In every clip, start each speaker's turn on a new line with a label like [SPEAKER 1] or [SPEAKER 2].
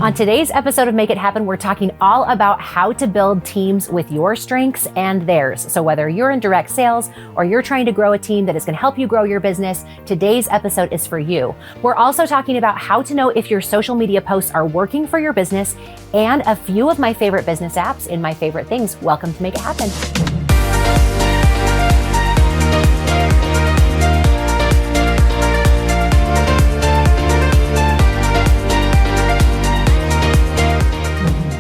[SPEAKER 1] On today's episode of Make It Happen, we're talking all about how to build teams with your strengths and theirs. So whether you're in direct sales or you're trying to grow a team that is going to help you grow your business, today's episode is for you. We're also talking about how to know if your social media posts are working for your business and a few of my favorite business apps in my favorite things. Welcome to Make It Happen.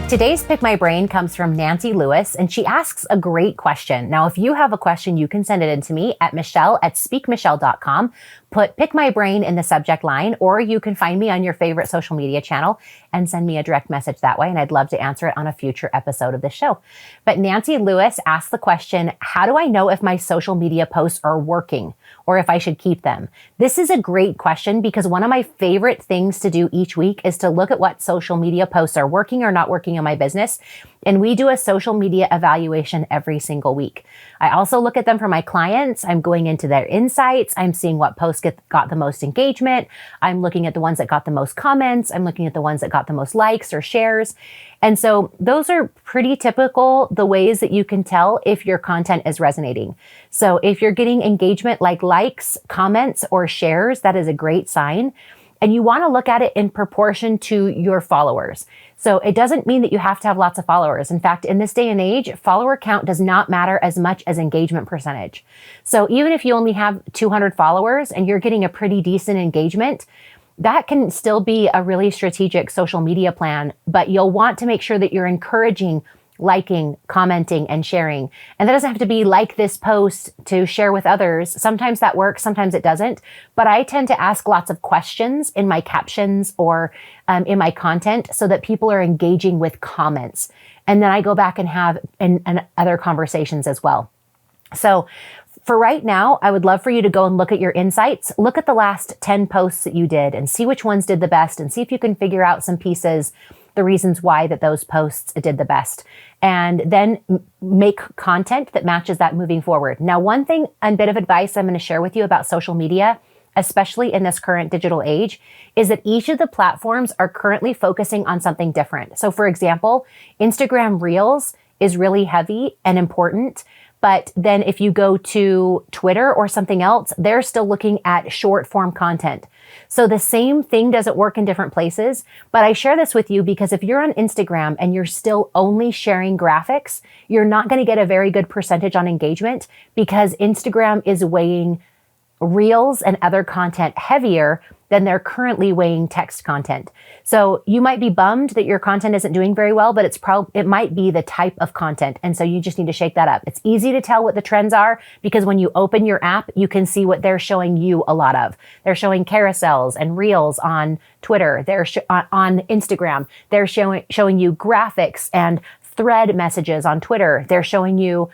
[SPEAKER 1] Today's Pick My Brain comes from Nancy Lewis, and she asks a great question. Now, if you have a question, you can send it in to me at michelle@speakmichelle.com. Put Pick My Brain in the subject line, or you can find me on your favorite social media channel and send me a direct message that way, and I'd love to answer it on a future episode of the show. But Nancy Lewis asked the question, how do I know if my social media posts are working or if I should keep them? This is a great question because one of my favorite things to do each week is to look at what social media posts are working or not working in my business. And we do a social media evaluation every single week. I also look at them for my clients. I'm going into their insights. I'm seeing what posts got the most engagement. I'm looking at the ones that got the most comments. I'm looking at the ones that got the most likes or shares. And so those are pretty typical, the ways that you can tell if your content is resonating. So if you're getting engagement like likes, comments, or shares, that is a great sign. And you want to look at it in proportion to your followers. So it doesn't mean that you have to have lots of followers. In fact, in this day and age, follower count does not matter as much as engagement percentage. So even if you only have 200 followers and you're getting a pretty decent engagement, that can still be a really strategic social media plan, but you'll want to make sure that you're encouraging liking, commenting, and sharing. And that doesn't have to be like this post to share with others. Sometimes that works, sometimes it doesn't. But I tend to ask lots of questions in my captions or in my content so that people are engaging with comments. And then I go back and have other conversations as well. So for right now, I would love for you to go and look at your insights. Look at the last 10 posts that you did and see which ones did the best and see if you can figure out some pieces, the reasons why that those posts did the best, and then make content that matches that moving forward. Now, one thing and bit of advice I'm going to share with you about social media, especially in this current digital age, is that each of the platforms are currently focusing on something different. So for example, Instagram Reels is really heavy and important. But then if you go to Twitter or something else, they're still looking at short form content. So the same thing doesn't work in different places. But I share this with you because if you're on Instagram and you're still only sharing graphics, you're not going to get a very good percentage on engagement because Instagram is weighing Reels and other content heavier than they're currently weighing text content. So you might be bummed that your content isn't doing very well, but it might be the type of content. And so you just need to shake that up. It's easy to tell what the trends are because when you open your app, you can see what they're showing you a lot of. They're showing carousels and reels on Twitter. They're on Instagram. They're showing you graphics and thread messages on Twitter. They're showing you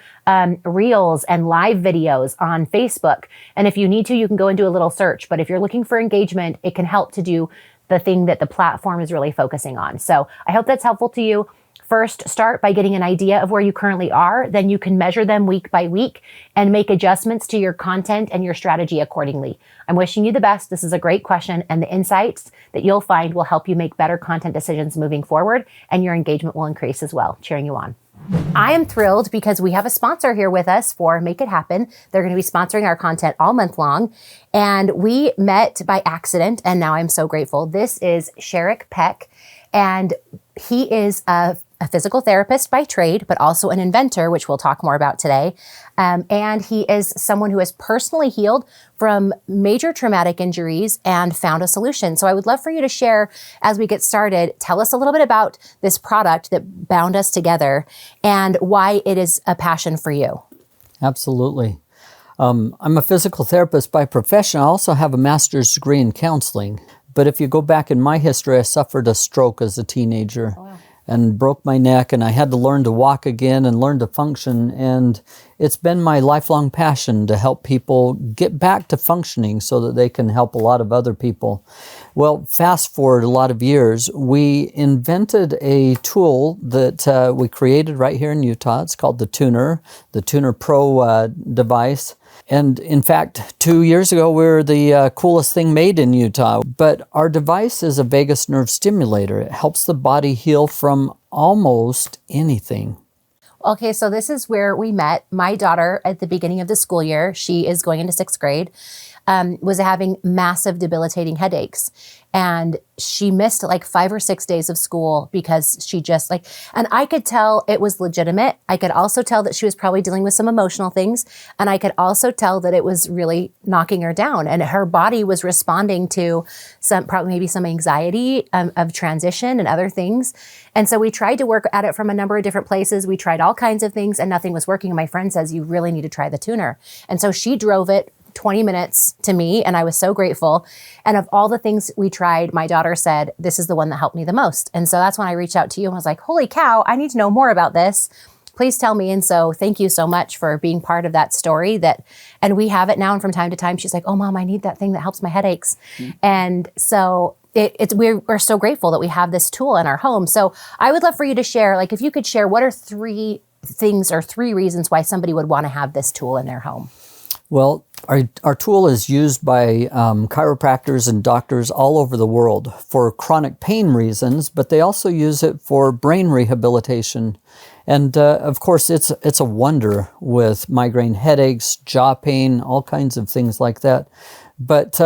[SPEAKER 1] reels and live videos on Facebook. And if you need to, you can go and do a little search. But if you're looking for engagement, it can help to do the thing that the platform is really focusing on. So I hope that's helpful to you. First, start by getting an idea of where you currently are. Then you can measure them week by week and make adjustments to your content and your strategy accordingly. I'm wishing you the best. This is a great question, and the insights that you'll find will help you make better content decisions moving forward, and your engagement will increase as well. Cheering you on. I am thrilled because we have a sponsor here with us for Make It Happen. They're going to be sponsoring our content all month long. And we met by accident, and now I'm so grateful. This is Sherrick Peck, and he is a physical therapist by trade, but also an inventor, which we'll talk more about today. And he is someone who has personally healed from major traumatic injuries and found a solution. So I would love for you to share as we get started. Tell us a little bit about this product that bound us together and why it is a passion for you.
[SPEAKER 2] Absolutely. I'm a physical therapist by profession. I also have a master's degree in counseling. But if you go back in my history, I suffered a stroke as a teenager. Oh, wow. And broke my neck, and I had to learn to walk again and learn to function. And it's been my lifelong passion to help people get back to functioning so that they can help a lot of other people. Well, fast forward a lot of years, we invented a tool that we created right here in Utah. It's called the Tuner Pro device. And in fact, 2 years ago, we were the coolest thing made in Utah. But our device is a vagus nerve stimulator. It helps the body heal from almost anything.
[SPEAKER 1] Okay, so this is where we met. My daughter, at the beginning of the school year, she is going into 6th grade, was having massive debilitating headaches. And she missed like 5 or 6 days of school because she just and I could tell it was legitimate. I could also tell that she was probably dealing with some emotional things. And I could also tell that it was really knocking her down, and her body was responding to maybe some anxiety of transition and other things. And so we tried to work at it from a number of different places. We tried all kinds of things and nothing was working. And my friend says, you really need to try the tuner. And so she drove it 20 minutes to me, and I was so grateful. And of all the things we tried, my daughter said, this is the one that helped me the most. And so that's when I reached out to you and was like, holy cow, I need to know more about this. Please tell me. And so thank you so much for being part of that story. And we have it now. And from time to time, she's like, oh, Mom, I need that thing that helps my headaches. Mm-hmm. And so we're so grateful that we have this tool in our home. So I would love for you to share, if you could share, what are 3 things or 3 reasons why somebody would want to have this tool in their home?
[SPEAKER 2] Well, our tool is used by chiropractors and doctors all over the world for chronic pain reasons, but they also use it for brain rehabilitation. And of course, it's a wonder with migraine headaches, jaw pain, all kinds of things like that. But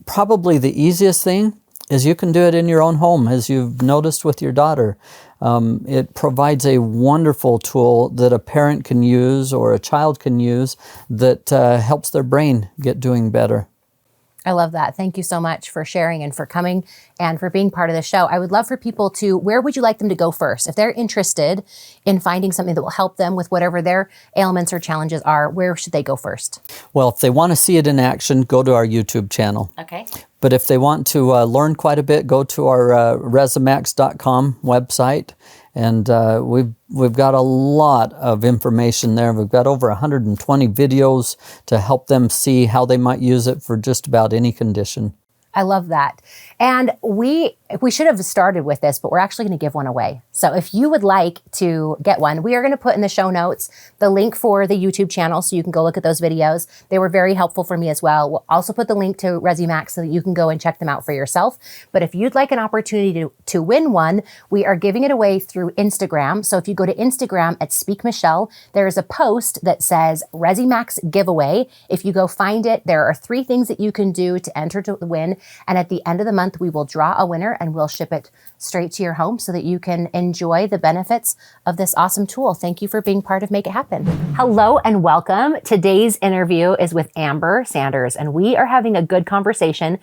[SPEAKER 2] probably the easiest thing is you can do it in your own home, as you've noticed with your daughter. It provides a wonderful tool that a parent can use or a child can use that helps their brain get doing better.
[SPEAKER 1] I love that. Thank you so much for sharing and for coming and for being part of the show. I would love for people where would you like them to go first? If they're interested in finding something that will help them with whatever their ailments or challenges are, where should they go first?
[SPEAKER 2] Well, if they want to see it in action, go to our YouTube channel.
[SPEAKER 1] Okay.
[SPEAKER 2] But if they want to learn quite a bit, go to our Resimax.com website. And we've got a lot of information there. We've got over 120 videos to help them see how they might use it for just about any condition.
[SPEAKER 1] I love that. And we should have started with this, but we're actually going to give one away. So if you would like to get one, we are going to put in the show notes the link for the YouTube channel so you can go look at those videos. They were very helpful for me as well. We'll also put the link to Resimax so that you can go and check them out for yourself. But if you'd like an opportunity to win one, we are giving it away through Instagram. So if you go to Instagram at Speak Michelle, there is a post that says Resimax giveaway. If you go find it, there are 3 things that you can do to enter to win. And at the end of the month, we will draw a winner and we'll ship it straight to your home so that you can enjoy the benefits of this awesome tool. Thank you for being part of Make It Happen. Hello and welcome. Today's interview is with Amber Sanders, and we are having a good conversation.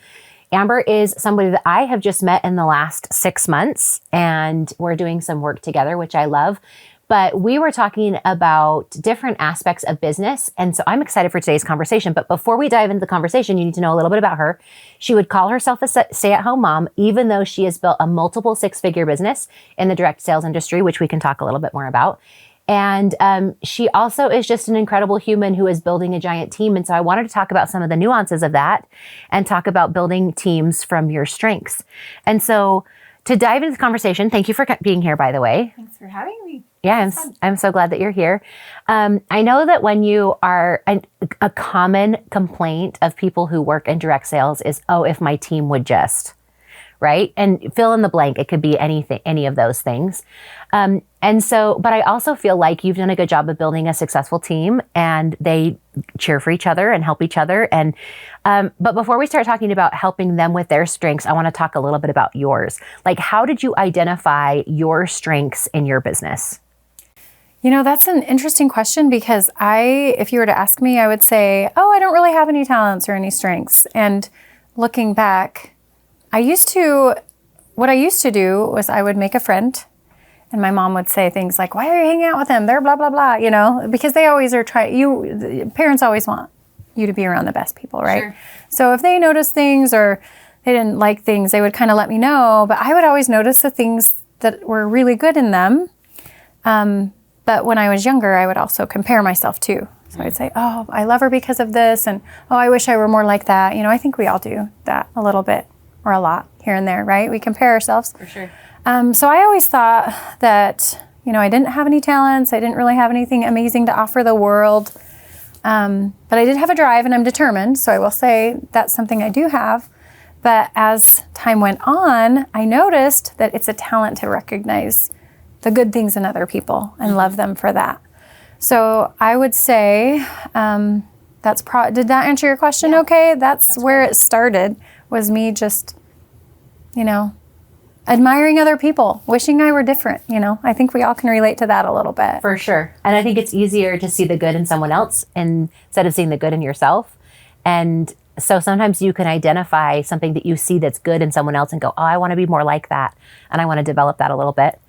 [SPEAKER 1] Amber is somebody that I have just met in the last 6 months, and we're doing some work together, which I love. But we were talking about different aspects of business. And so I'm excited for today's conversation. But before we dive into the conversation, you need to know a little bit about her. She would call herself a stay-at-home mom, even though she has built a multiple 6-figure business in the direct sales industry, which we can talk a little bit more about. And she also is just an incredible human who is building a giant team. And so I wanted to talk about some of the nuances of that and talk about building teams from your strengths. And so to dive into the conversation, thank you for being here, by the way.
[SPEAKER 3] Thanks for having me.
[SPEAKER 1] Yeah, I'm so glad that you're here. I know that when you are a common complaint of people who work in direct sales is, oh, if my team would just, right? And fill in the blank. It could be anything, any of those things. But I also feel like you've done a good job of building a successful team, and they cheer for each other and help each other. And but before we start talking about helping them with their strengths, I want to talk a little bit about yours. Like, how did you identify your strengths in your business?
[SPEAKER 3] You know, that's an interesting question because if you were to ask me, I would say, oh, I don't really have any talents or any strengths. And looking back, what I used to do was I would make a friend, and my mom would say things like, why are you hanging out with them? They're blah, blah, blah, because they always are parents always want you to be around the best people, right? Sure. So if they noticed things or they didn't like things, they would kind of let me know, but I would always notice the things that were really good in them. But when I was younger, I would also compare myself too. So I'd say, oh, I love her because of this, and oh, I wish I were more like that. I think we all do that a little bit or a lot here and there, right? We compare ourselves.
[SPEAKER 1] For sure.
[SPEAKER 3] So I always thought that, I didn't have any talents. I didn't really have anything amazing to offer the world. But I did have a drive and I'm determined. So I will say that's something I do have. But as time went on, I noticed that it's a talent to recognize the good things in other people and love them for that. So I would say did that answer your question? Okay, that's where it started, was me just, admiring other people, wishing I were different. I think we all can relate to that a little bit.
[SPEAKER 1] For sure. And I think it's easier to see the good in someone else instead of seeing the good in yourself. And so sometimes you can identify something that you see that's good in someone else and go, oh, I want to be more like that. And I want to develop that a little bit.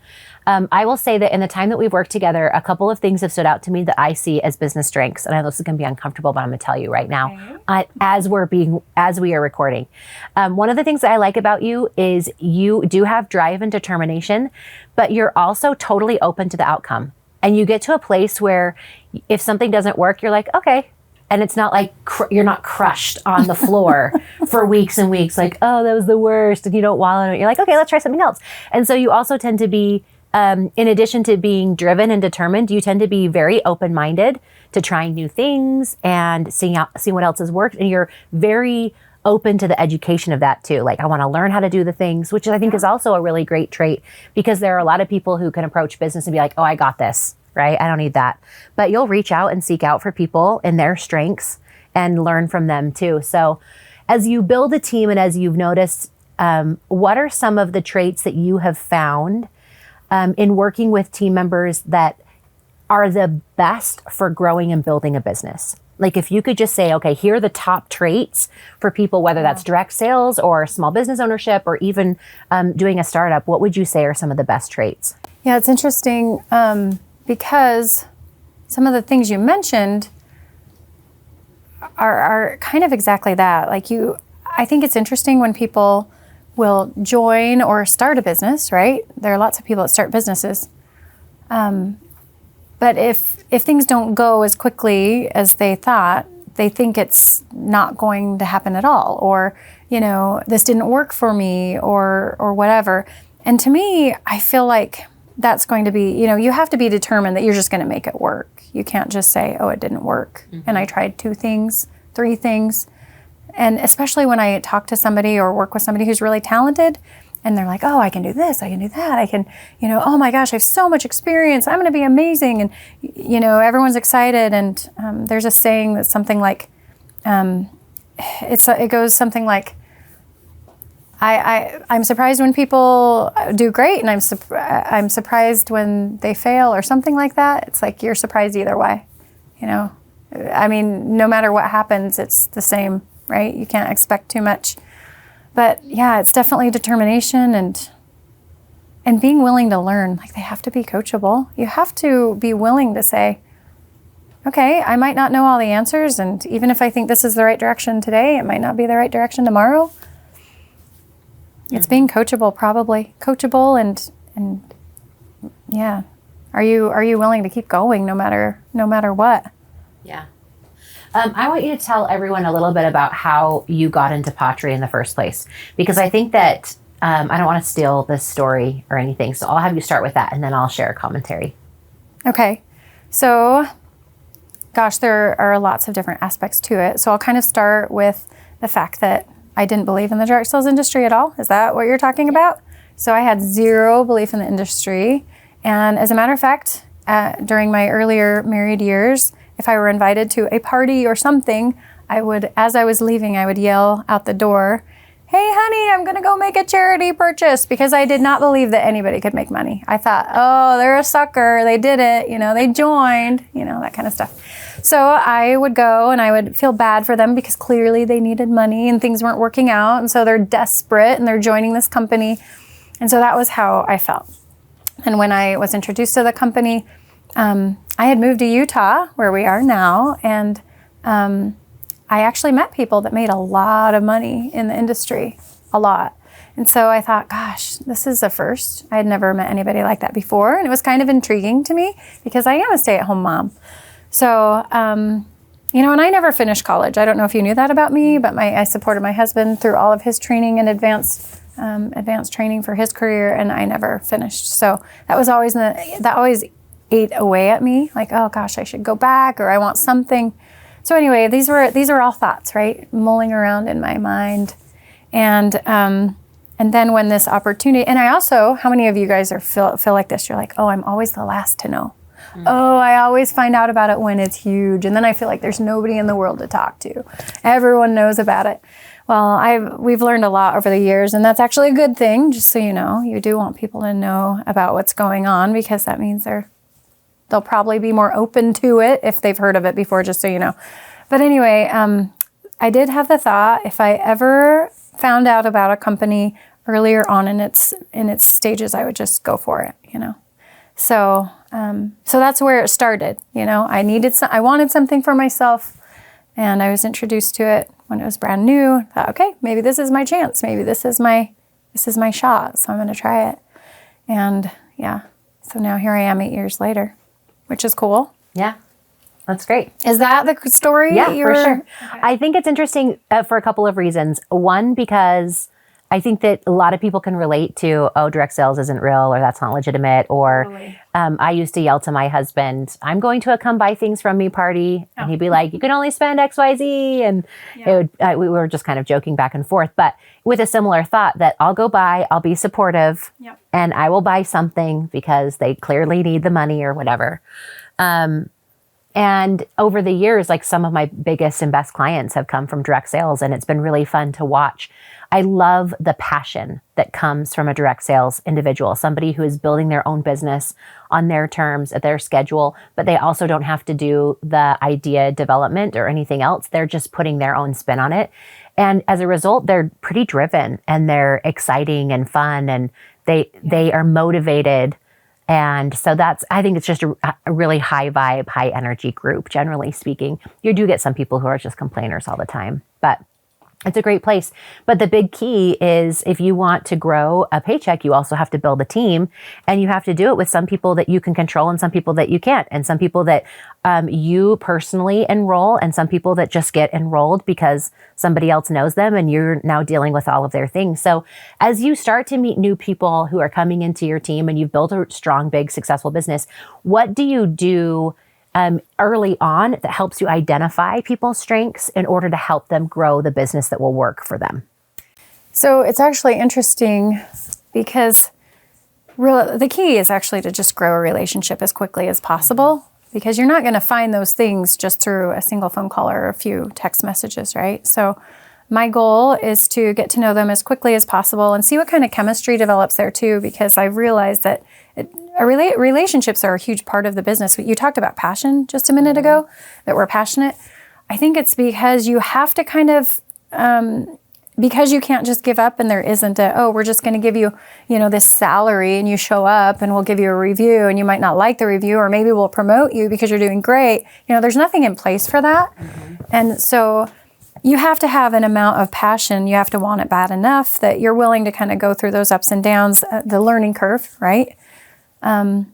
[SPEAKER 1] I will say that in the time that we've worked together, a couple of things have stood out to me that I see as business strengths. And I know this is going to be uncomfortable, but I'm going to tell you right now, as we are recording. One of the things that I like about you is you do have drive and determination, but you're also totally open to the outcome. And you get to a place where if something doesn't work, you're like, okay. And it's not like you're not crushed on the floor for weeks and weeks, like, oh, that was the worst. And you don't wallow in it. You're like, okay, let's try something else. And so you also tend to be, in addition to being driven and determined, you tend to be very open-minded to trying new things and seeing what else has worked. And you're very open to the education of that too. Like, I want to learn how to do the things, which I think is also a really great trait, because there are a lot of people who can approach business and be like, oh, I got this, right? I don't need that. But you'll reach out and seek out for people and their strengths and learn from them too. So as you build a team and as you've noticed, what are some of the traits that you have found in working with team members that are the best for growing and building a business? Like, if you could just say, okay, here are the top traits for people, whether that's direct sales or small business ownership or even doing a startup, what would you say are some of the best traits?
[SPEAKER 3] Yeah, it's interesting because some of the things you mentioned are kind of exactly that. I think it's interesting when people will join or start a business, right? There are lots of people that start businesses. But if things don't go as quickly as they thought, they think it's not going to happen at all, or, this didn't work for me, or whatever. And to me, I feel like that's going to be, you have to be determined that you're just going to make it work. You can't just say, oh, it didn't work. Mm-hmm. And I tried 2 things, 3 things. And especially when I talk to somebody or work with somebody who's really talented and they're like, oh, I can do this, I can do that, I can, oh my gosh, I have so much experience, I'm going to be amazing. And, everyone's excited. And there's a saying that's something like, it goes something like, I'm surprised when people do great, and I'm surprised when they fail, or something like that. It's like you're surprised either way, I mean, no matter what happens, it's the same, right? You can't expect too much. But yeah, it's definitely determination and being willing to learn. Like, they have to be coachable. You have to be willing to say, okay, I might not know all the answers, and even if I think this is the right direction today, it might not be the right direction tomorrow. It's being coachable, probably. Coachable and yeah. Are you willing to keep going no matter what?
[SPEAKER 1] Yeah. I want you to tell everyone a little bit about how you got into pottery in the first place, because I think that I don't want to steal this story or anything. So I'll have you start with that, and then I'll share a commentary.
[SPEAKER 3] Okay. So, gosh, there are lots of different aspects to it. So I'll kind of start with the fact that I didn't believe in the direct sales industry at all. Is that what you're talking about? So I had zero belief in the industry. And as a matter of fact, during my earlier married years, if I were invited to a party or something, as I was leaving, I would yell out the door, hey, honey, I'm going to go make a charity purchase, because I did not believe that anybody could make money. I thought, oh, they're a sucker. They did it. They joined, that kind of stuff. So I would go and I would feel bad for them, because clearly they needed money and things weren't working out. And so they're desperate and they're joining this company. And so that was how I felt. And when I was introduced to the company, I had moved to Utah, where we are now, and I actually met people that made a lot of money in the industry, a lot. And so I thought, gosh, this is a first. I had never met anybody like that before, and it was kind of intriguing to me, because I am a stay-at-home mom. So, and I never finished college. I don't know if you knew that about me, but I supported my husband through all of his training and advanced training for his career, and I never finished. So that was always ate away at me, like, oh gosh, I should go back, or I want something. So anyway, these were all thoughts, right? Mulling around in my mind. And then when this opportunity, and I also, how many of you guys feel like this? You're like, oh, I'm always the last to know. Oh, I always find out about it when it's huge. And then I feel like there's nobody in the world to talk to. Everyone knows about it. Well, we've learned a lot over the years, and that's actually a good thing, just so you know. You do want people to know about what's going on, because that means they'll probably be more open to it if they've heard of it before, just so you know. But anyway, I did have the thought, if I ever found out about a company earlier on in its stages, I would just go for it, you know. So that's where it started, you know. I wanted something for myself, and I was introduced to it when it was brand new. I thought, okay, maybe this is my chance. Maybe this is my shot. So I'm going to try it. And yeah, so now here I am 8 years later, which is cool.
[SPEAKER 1] Yeah, that's great.
[SPEAKER 3] Is that the story?
[SPEAKER 1] Yeah, for sure. Okay. I think it's interesting for a couple of reasons. One, because I think that a lot of people can relate to, oh, direct sales isn't real, or that's not legitimate. Or
[SPEAKER 3] Totally.
[SPEAKER 1] I used to yell to my husband, I'm going to a come buy things from me party. And he'd be like, you can only spend X, Y, Z. And we were just kind of joking back and forth, but with a similar thought that I'll go buy, I'll be supportive, and I will buy something because they clearly need the money or whatever. And over the years, like, some of my biggest and best clients have come from direct sales, and it's been really fun to watch. I love the passion that comes from a direct sales individual, somebody who is building their own business on their terms, at their schedule, but they also don't have to do the idea development or anything else. They're just putting their own spin on it. And as a result, they're pretty driven, and they're exciting and fun, and they are motivated. And so I think it's just a really high vibe, high energy group, generally speaking. You do get some people who are just complainers all the time, but it's a great place. But the big key is, if you want to grow a paycheck, you also have to build a team, and you have to do it with some people that you can control and some people that you can't, and some people that you personally enroll, and some people that just get enrolled because somebody else knows them and you're now dealing with all of their things. So as you start to meet new people who are coming into your team, and you've built a strong, big, successful business, what do you do early on that helps you identify people's strengths in order to help them grow the business that will work for them?
[SPEAKER 3] So it's actually interesting, because the key is actually to just grow a relationship as quickly as possible, because you're not going to find those things just through a single phone call or a few text messages, right? So my goal is to get to know them as quickly as possible and see what kind of chemistry develops there too, because I've realized that relationships are a huge part of the business. You talked about passion just a minute ago, that we're passionate. I think it's because you have to kind of, because you can't just give up, and there isn't we're just going to give you, this salary, and you show up and we'll give you a review, and you might not like the review, or maybe we'll promote you because you're doing great. There's nothing in place for that. And so you have to have an amount of passion. You have to want it bad enough that you're willing to kind of go through those ups and downs, the learning curve, right? And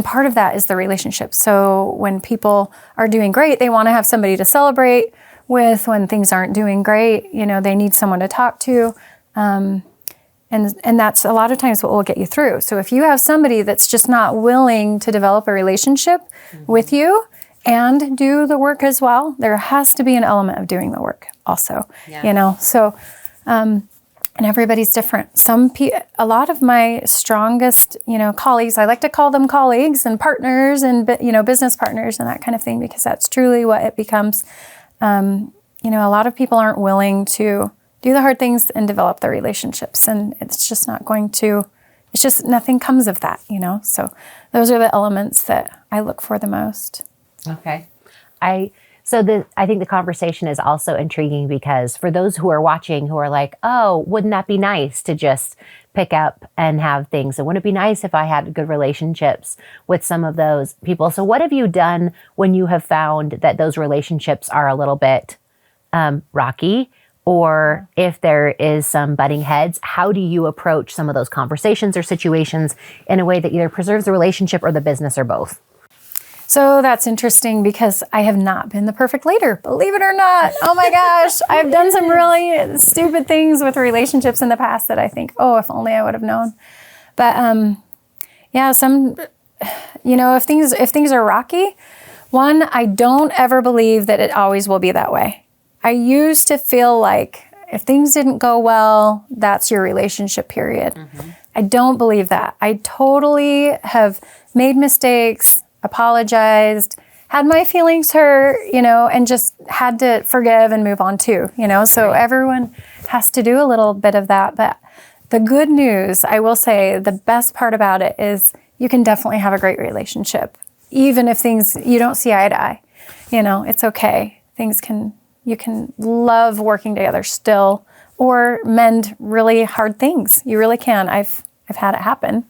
[SPEAKER 3] part of that is the relationship. So when people are doing great, they want to have somebody to celebrate with. When things aren't doing great, they need someone to talk to. And that's a lot of times what will get you through. So if you have somebody that's just not willing to develop a relationship with you and do the work as well, there has to be an element of doing the work also, So, and everybody's different. A lot of my strongest, colleagues, I like to call them colleagues and partners and, business partners and that kind of thing, because that's truly what it becomes. A lot of people aren't willing to do the hard things and develop the relationships, and it's just nothing comes of that, So those are the elements that I look for the most.
[SPEAKER 1] Okay. I think the conversation is also intriguing, because for those who are watching who are like, oh, wouldn't that be nice to just pick up and have things? And wouldn't it be nice if I had good relationships with some of those people? So what have you done when you have found that those relationships are a little bit rocky, or if there is some butting heads? How do you approach some of those conversations or situations in a way that either preserves the relationship or the business, or both?
[SPEAKER 3] So that's interesting, because I have not been the perfect leader, believe it or not. Oh my gosh, I've done some really stupid things with relationships in the past that I think, oh, if only I would have known. But if things are rocky, One, I don't ever believe that it always will be that way. I used to feel like if things didn't go well, that's your relationship period. I don't believe that. I totally have made mistakes, apologized, had my feelings hurt, and just had to forgive and move on too, So everyone has to do a little bit of that. But the good news, I will say, the best part about it is you can definitely have a great relationship. Even if you don't see eye to eye, it's okay. You can love working together still, or mend really hard things. You really can. I've had it happen.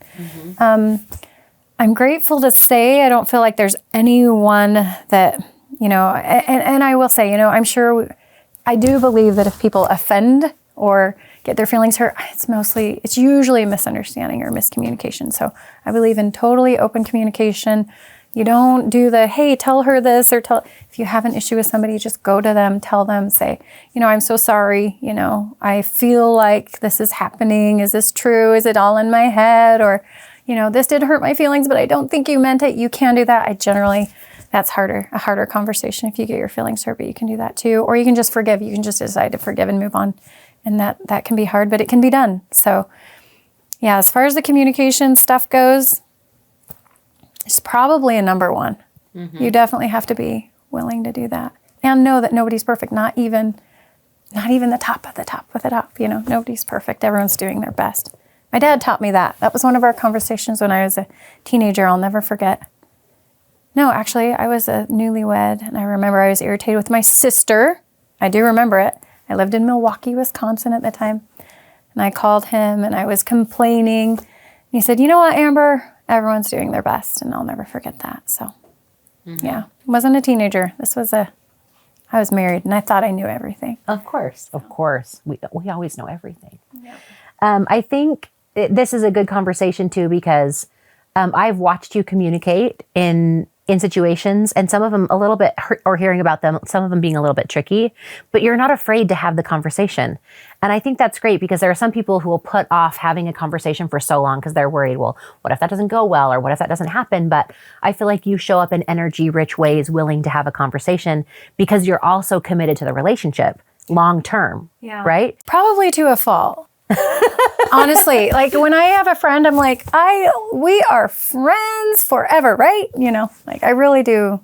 [SPEAKER 3] I'm grateful to say I don't feel like there's anyone that, and I will say, I'm sure, I do believe that if people offend or get their feelings hurt, it's usually a misunderstanding or miscommunication. So I believe in totally open communication. You don't do hey, tell her this, or if you have an issue with somebody, just go to them, tell them, say, I'm so sorry, I feel like this is happening. Is this true? Is it all in my head? Or, this did hurt my feelings, but I don't think you meant it. You can do that. That's a harder conversation if you get your feelings hurt, but you can do that too. Or you can just forgive. You can just decide to forgive and move on. And that can be hard, but it can be done. So yeah, as far as the communication stuff goes, it's probably a number one. You definitely have to be willing to do that. And know that nobody's perfect, not even the top of the top of the top. Nobody's perfect. Everyone's doing their best. My dad taught me that. That was one of our conversations when I was a teenager. I'll never forget. No, actually, I was a newlywed, and I remember I was irritated with my sister. I do remember it. I lived in Milwaukee, Wisconsin at the time. And I called him, and I was complaining. And he said, "You know what, Amber? Everyone's doing their best," and I'll never forget that. So, yeah, I wasn't a teenager. I was married, and I thought I knew everything.
[SPEAKER 1] Of course. We always know everything. Yeah. I think this is a good conversation too, because I've watched you communicate in situations, and some of them a little bit, or hearing about them, some of them being a little bit tricky, but you're not afraid to have the conversation. And I think that's great, because there are some people who will put off having a conversation for so long because they're worried, well, what if that doesn't go well, or what if that doesn't happen? But I feel like you show up in energy-rich ways, willing to have a conversation, because you're also committed to the relationship long-term, right?
[SPEAKER 3] Probably to a fault. Honestly, like when I have a friend, I'm like, we are friends forever, right? I really do.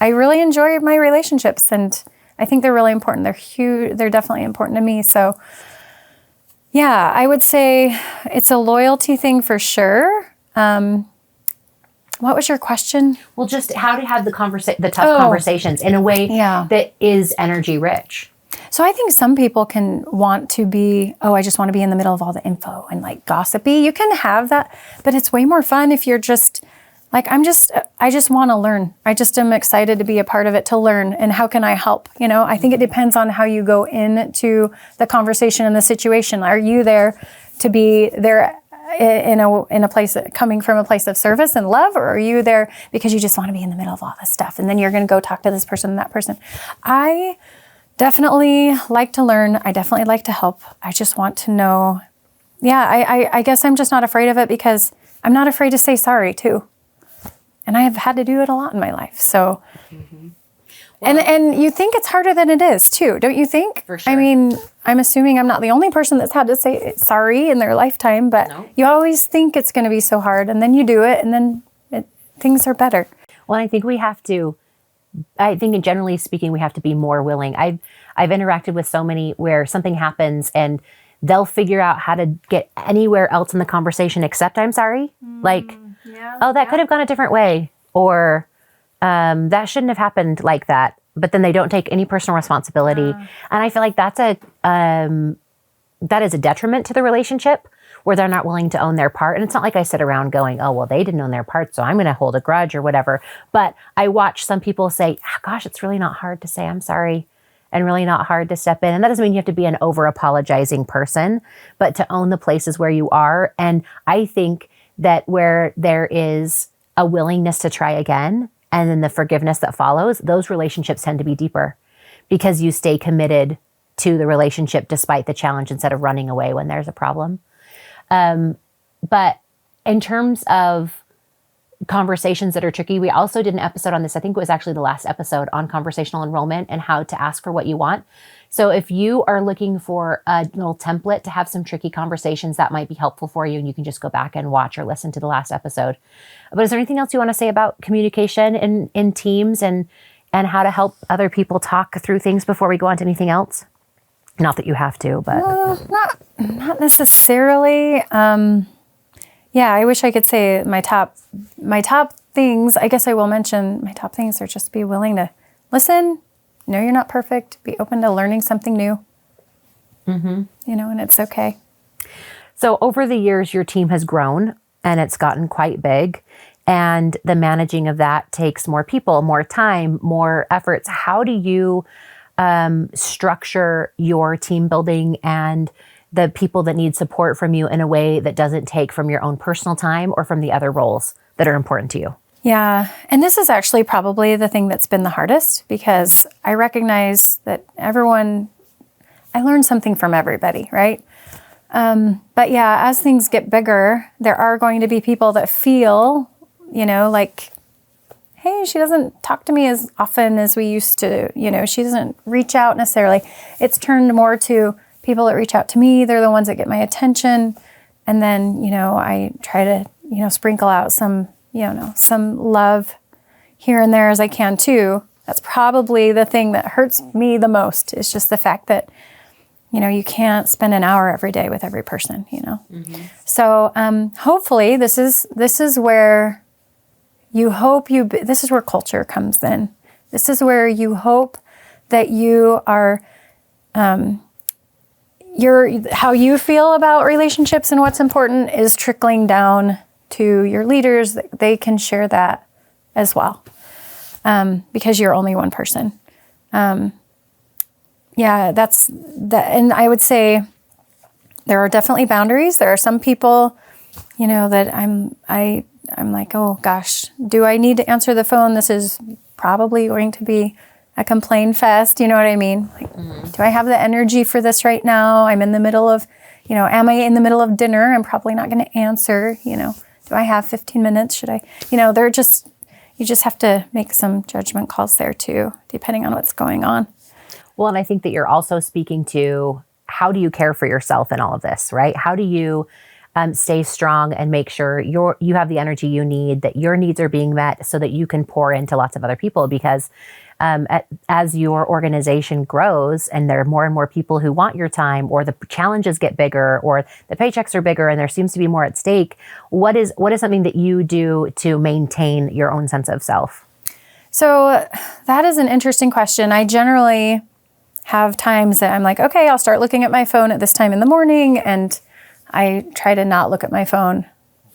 [SPEAKER 3] I really enjoy my relationships, and I think they're really important. They're huge. They're definitely important to me. So yeah, I would say it's a loyalty thing for sure. What was your question?
[SPEAKER 1] Well, just how to have the tough conversations in a way that is energy rich.
[SPEAKER 3] So I think some people can want to be, I just want to be in the middle of all the info and like gossipy. You can have that, but it's way more fun if you're just like, I just want to learn. I just am excited to be a part of it, to learn. And how can I help? I think it depends on how you go into the conversation and the situation. Are you there to be there in a place, coming from a place of service and love, or are you there because you just want to be in the middle of all this stuff and then you're going to go talk to this person and that person? I definitely like to learn. I definitely like to help. I just want to know. Yeah, I guess I'm just not afraid of it, because I'm not afraid to say sorry too. And I have had to do it a lot in my life. So, and you think it's harder than it is too, don't you think?
[SPEAKER 1] For sure.
[SPEAKER 3] I mean, I'm assuming I'm not the only person that's had to say sorry in their lifetime, but you always think it's going to be so hard, and then you do it, and then things are better.
[SPEAKER 1] Well, I think generally speaking, we have to be more willing. I've interacted with so many where something happens and they'll figure out how to get anywhere else in the conversation except "I'm sorry." That could have gone a different way, or that shouldn't have happened like that. But then they don't take any personal responsibility. And I feel like that is a detriment to the relationship, where they're not willing to own their part. And it's not like I sit around going, "Oh, well, they didn't own their part, so I'm going to hold a grudge," or whatever. But I watch some people say, "Gosh, it's really not hard to say I'm sorry, and really not hard to step in." And that doesn't mean you have to be an over-apologizing person, but to own the places where you are. And I think that where there is a willingness to try again, and then the forgiveness that follows, those relationships tend to be deeper, because you stay committed to the relationship despite the challenge, instead of running away when there's a problem. But in terms of conversations that are tricky. We also did an episode on this. I think it was actually the last episode on conversational enrollment and how to ask for what you want. So if you are looking for a little template to have some tricky conversations, that might be helpful for you. And you can just go back and watch or listen to the last episode. But is there anything else you want to say about communication in teams and how to help other people talk through things before we go on to anything else? Not that you have to, but
[SPEAKER 3] not necessarily. Yeah, I wish I could say my top things. I guess I will mention my top things are just be willing to listen, know you're not perfect, be open to learning something new. And it's okay.
[SPEAKER 1] So over the years, your team has grown and it's gotten quite big. And the managing of that takes more people, more time, more efforts. How do you structure your team building and the people that need support from you in a way that doesn't take from your own personal time or from the other roles that are important to you?
[SPEAKER 3] Yeah. And this is actually probably the thing that's been the hardest, because I recognize that I learn something from everybody, right? But yeah, as things get bigger, there are going to be people that feel, like, hey, she doesn't talk to me as often as we used to, she doesn't reach out necessarily. It's turned more to people that reach out to me. They're the ones that get my attention. And then, I try to, sprinkle out some love here and there as I can too. That's probably the thing that hurts me the most, is just the fact that, you can't spend an hour every day with every person, So hopefully this is where you hope this is where culture comes in. This is where you hope that you are, how you feel about relationships and what's important is trickling down to your leaders. They can share that as well, because you're only one person. That's that. And I would say there are definitely boundaries. There are some people, that I'm like, oh gosh, do I need to answer the phone? This is probably going to be a complain fest. You know what I mean? Like, do I have the energy for this right now? I'm in the middle of, am I in the middle of dinner? I'm probably not going to answer, do I have 15 minutes? Should I, you just have to make some judgment calls there too, depending on what's going on.
[SPEAKER 1] Well, and I think that you're also speaking to, how do you care for yourself in all of this, right? How do you stay strong and make sure you have the energy you need, that your needs are being met so that you can pour into lots of other people? Because as your organization grows and there are more and more people who want your time, or the challenges get bigger, or the paychecks are bigger and there seems to be more at stake, what is something that you do to maintain your own sense of self?
[SPEAKER 3] So that is an interesting question. I generally have times that I'm like, okay, I'll start looking at my phone at this time in the morning, and I try to not look at my phone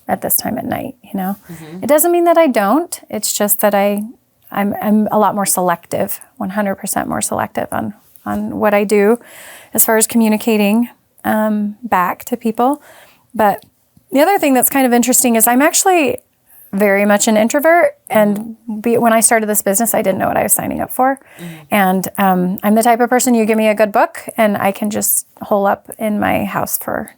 [SPEAKER 3] at this time at night, It doesn't mean that I don't. It's just that I'm a lot more selective, 100% more selective on what I do as far as communicating back to people. But the other thing that's kind of interesting is I'm actually very much an introvert. And when I started this business, I didn't know what I was signing up for. And I'm the type of person, you give me a good book and I can just hole up in my house for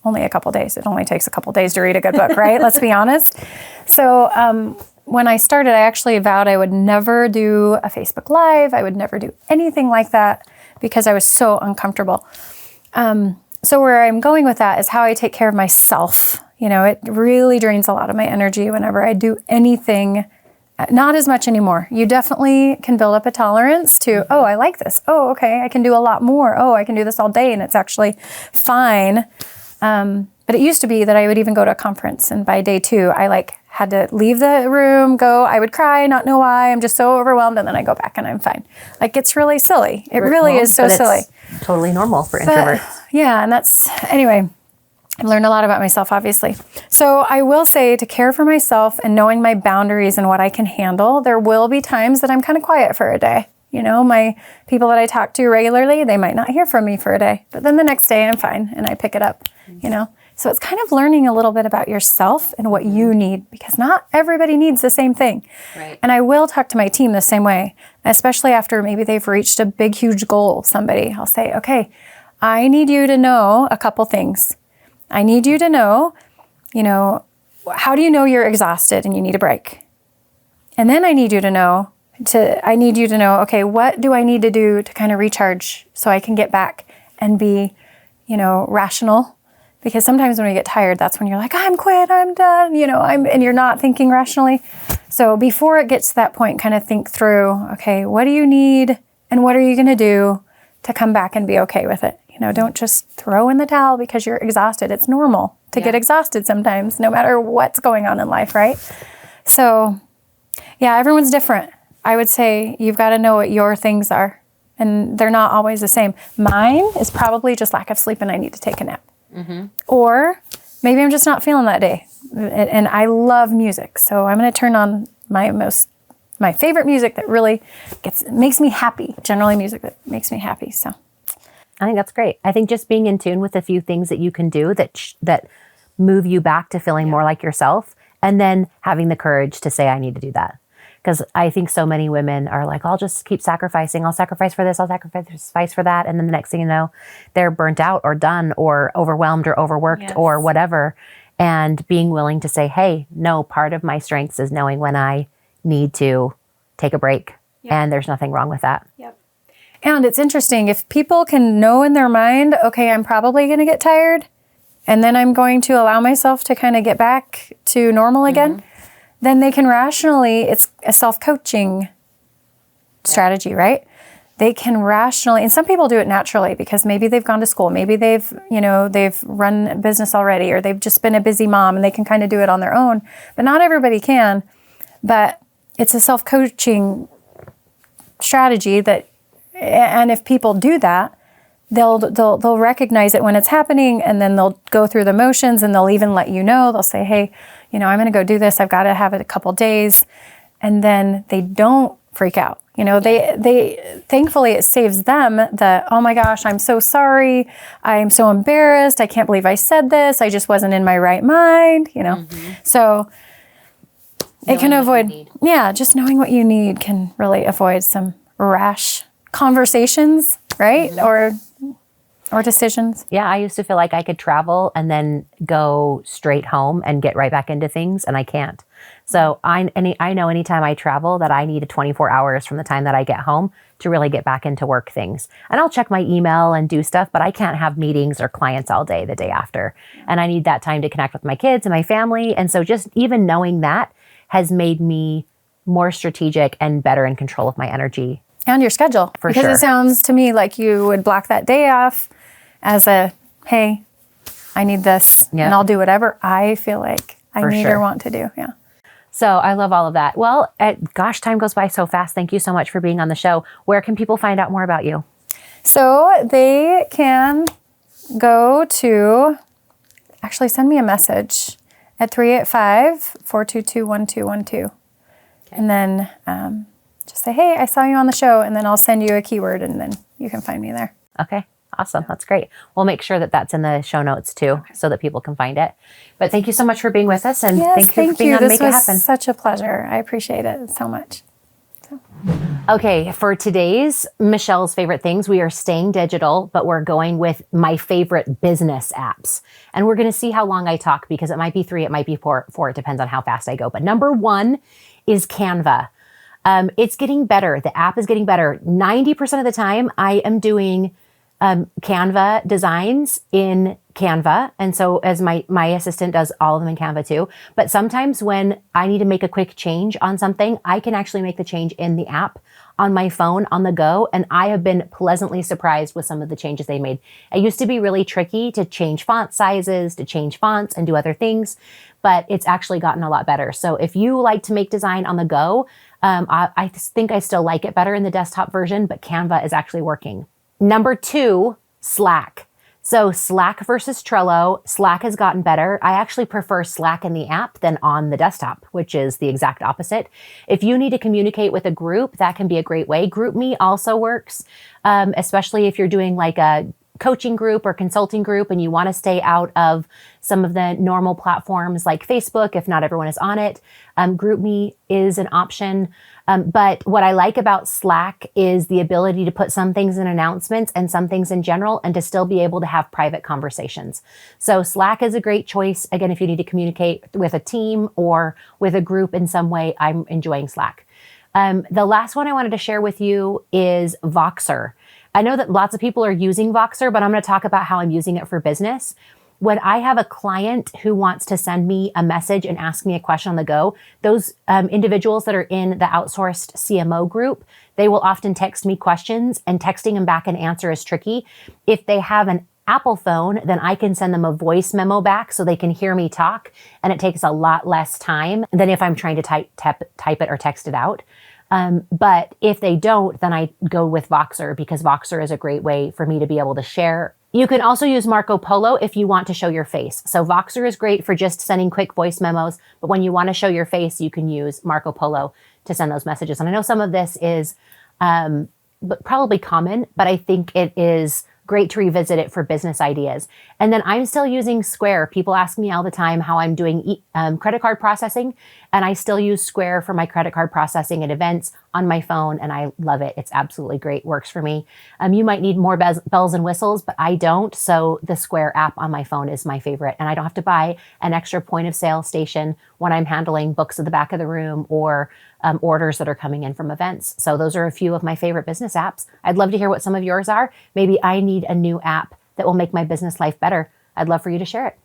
[SPEAKER 3] only a couple days. It only takes a couple days to read a good book, right? Let's be honest. So when I started, I actually vowed I would never do a Facebook Live. I would never do anything like that because I was so uncomfortable. So where I'm going with that is how I take care of myself. It really drains a lot of my energy whenever I do anything. Not as much anymore. You definitely can build up a tolerance to, oh, I like this. Oh, okay, I can do a lot more. Oh, I can do this all day and it's actually fine. But it used to be that I would even go to a conference, and by day 2, I had to leave the room, I would cry, not know why. I'm just so overwhelmed, and then I go back and I'm fine. It's really silly. It really is so silly.
[SPEAKER 1] Totally normal for introverts.
[SPEAKER 3] Yeah, and anyway, I've learned a lot about myself, obviously. So I will say, to care for myself and knowing my boundaries and what I can handle, there will be times that I'm kind of quiet for a day. My people that I talk to regularly, they might not hear from me for a day, but then the next day I'm fine and I pick it up, So it's kind of learning a little bit about yourself and what you need, because not everybody needs the same thing.
[SPEAKER 1] Right.
[SPEAKER 3] And I will talk to my team the same way, especially after maybe they've reached a big, huge goal, somebody. I'll say, okay, I need you to know a couple things. I need you to know, how do you know you're exhausted and you need a break? And then I need you to know, okay, what do I need to do to kind of recharge so I can get back and be, rational? Because sometimes when we get tired, that's when you're like, I'm quit, I'm done, and you're not thinking rationally. So before it gets to that point, kind of think through, okay, what do you need and what are you going to do to come back and be okay with it? Don't just throw in the towel because you're exhausted. It's normal to get exhausted sometimes, no matter what's going on in life, right? So, yeah, everyone's different. I would say you've got to know what your things are, and they're not always the same. Mine is probably just lack of sleep and I need to take a nap. Mm-hmm. Or maybe I'm just not feeling that day. And I love music, so I'm going to turn on my favorite music that really makes me happy. Generally music that makes me happy, so.
[SPEAKER 1] I think that's great. I think just being in tune with a few things that you can do that move you back to feeling more like yourself, and then having the courage to say, I need to do that. Because I think so many women are like, I'll just keep sacrificing. I'll sacrifice for this. I'll sacrifice for that. And then the next thing you know, they're burnt out or done or overwhelmed or overworked or whatever. And being willing to say, hey, no, part of my strengths is knowing when I need to take a break. Yep. And there's nothing wrong with that.
[SPEAKER 3] Yep. And it's interesting, if people can know in their mind, okay, I'm probably going to get tired, and then I'm going to allow myself to kind of get back to normal again, then they can rationally, it's a self-coaching strategy, right? They can rationally, and some people do it naturally because maybe they've gone to school, maybe they've run a business already, or they've just been a busy mom and they can kind of do it on their own, but not everybody can. But it's a self-coaching strategy and if people do that, they'll recognize it when it's happening, and then they'll go through the motions, and they'll even let you know. They'll say, hey, I'm going to go do this. I've got to have it a couple days. And then they don't freak out. They thankfully it saves them oh my gosh, I'm so sorry. I'm so embarrassed. I can't believe I said this. I just wasn't in my right mind, So it can avoid, just knowing what you need can really avoid some rash conversations, right? Or decisions.
[SPEAKER 1] Yeah, I used to feel like I could travel and then go straight home and get right back into things, and I can't. So I know anytime I travel that I need 24 hours from the time that I get home to really get back into work things. And I'll check my email and do stuff, but I can't have meetings or clients all day the day after. And I need that time to connect with my kids and my family. And so just even knowing that has made me more strategic and better in control of my energy.
[SPEAKER 3] And your schedule. Because it sounds to me like you would block that day off as hey, I need this, and I'll do whatever I feel like I need or want to do. Yeah.
[SPEAKER 1] So I love all of that. Well, time goes by so fast. Thank you so much for being on the show. Where can people find out more about you?
[SPEAKER 3] So they can go to, actually send me a message at 385-422-1212. And then just say, hey, I saw you on the show, and then I'll send you a keyword, and then you can find me there.
[SPEAKER 1] Okay, awesome. That's great. We'll make sure that that's in the show notes too, so that people can find it. But thank you so much for being with us, and thank you for being on Make It Happen.
[SPEAKER 3] This was such a pleasure. I appreciate it so much.
[SPEAKER 1] Okay, for today's Michelle's favorite things, we are staying digital, but we're going with my favorite business apps. And we're going to see how long I talk, because it might be 3, it might be 4. It depends on how fast I go. But number 1 is Canva. It's getting better. The app is getting better. 90% of the time, I am doing Canva designs in Canva. And so as my assistant does all of them in Canva too. But sometimes when I need to make a quick change on something, I can actually make the change in the app on my phone on the go. And I have been pleasantly surprised with some of the changes they made. It used to be really tricky to change font sizes, to change fonts and do other things, but it's actually gotten a lot better. So if you like to make design on the go, I think I still like it better in the desktop version, but Canva is actually working. Number 2, Slack. So Slack versus Trello. Slack has gotten better. I actually prefer Slack in the app than on the desktop, which is the exact opposite. If you need to communicate with a group, that can be a great way. GroupMe also works, especially if you're doing like a coaching group or consulting group and you want to stay out of some of the normal platforms like Facebook, if not everyone is on it, GroupMe is an option. But what I like about Slack is the ability to put some things in announcements and some things in general and to still be able to have private conversations. So Slack is a great choice. Again, if you need to communicate with a team or with a group in some way, I'm enjoying Slack. The last one I wanted to share with you is Voxer. I know that lots of people are using Voxer, but I'm going to talk about how I'm using it for business. When I have a client who wants to send me a message and ask me a question on the go, those individuals that are in the outsourced CMO group, they will often text me questions, and texting them back an answer is tricky. If they have an Apple phone, then I can send them a voice memo back so they can hear me talk, and it takes a lot less time than if I'm trying to type it or text it out. But if they don't, then I go with Voxer because Voxer is a great way for me to be able to share. You can also use Marco Polo if you want to show your face. So Voxer is great for just sending quick voice memos, but when you want to show your face, you can use Marco Polo to send those messages. And I know some of this is probably common, but I think it is great to revisit it for business ideas. And then I'm still using Square. People ask me all the time how I'm doing credit card processing, and I still use Square for my credit card processing at events on my phone, and I love it. It's absolutely great. Works for me. You might need more bells and whistles, but I don't. So the Square app on my phone is my favorite, and I don't have to buy an extra point of sale station when I'm handling books at the back of the room or orders that are coming in from events. So those are a few of my favorite business apps. I'd love to hear what some of yours are. Maybe I need a new app that will make my business life better. I'd love for you to share it.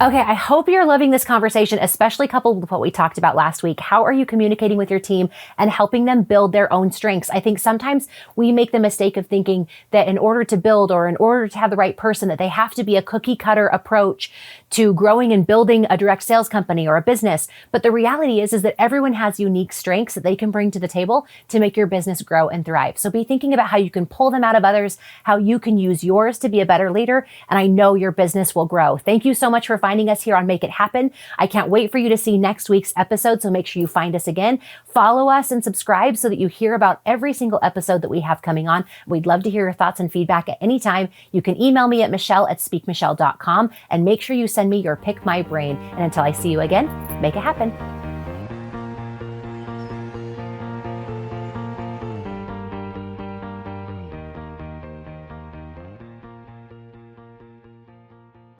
[SPEAKER 1] Okay, I hope you're loving this conversation, especially coupled with what we talked about last week. How are you communicating with your team and helping them build their own strengths? I think sometimes we make the mistake of thinking that in order to build or in order to have the right person, that they have to be a cookie cutter approach to growing and building a direct sales company or a business. But the reality is that everyone has unique strengths that they can bring to the table to make your business grow and thrive. So be thinking about how you can pull them out of others, how you can use yours to be a better leader. And I know your business will grow. Thank you so much for finding us here on Make It Happen. I can't wait for you to see next week's episode, so make sure you find us again. Follow us and subscribe so that you hear about every single episode that we have coming on. We'd love to hear your thoughts and feedback at any time. You can email me at michelle@speakmichelle.com and make sure you send me your Pick My Brain. And until I see you again, make it happen.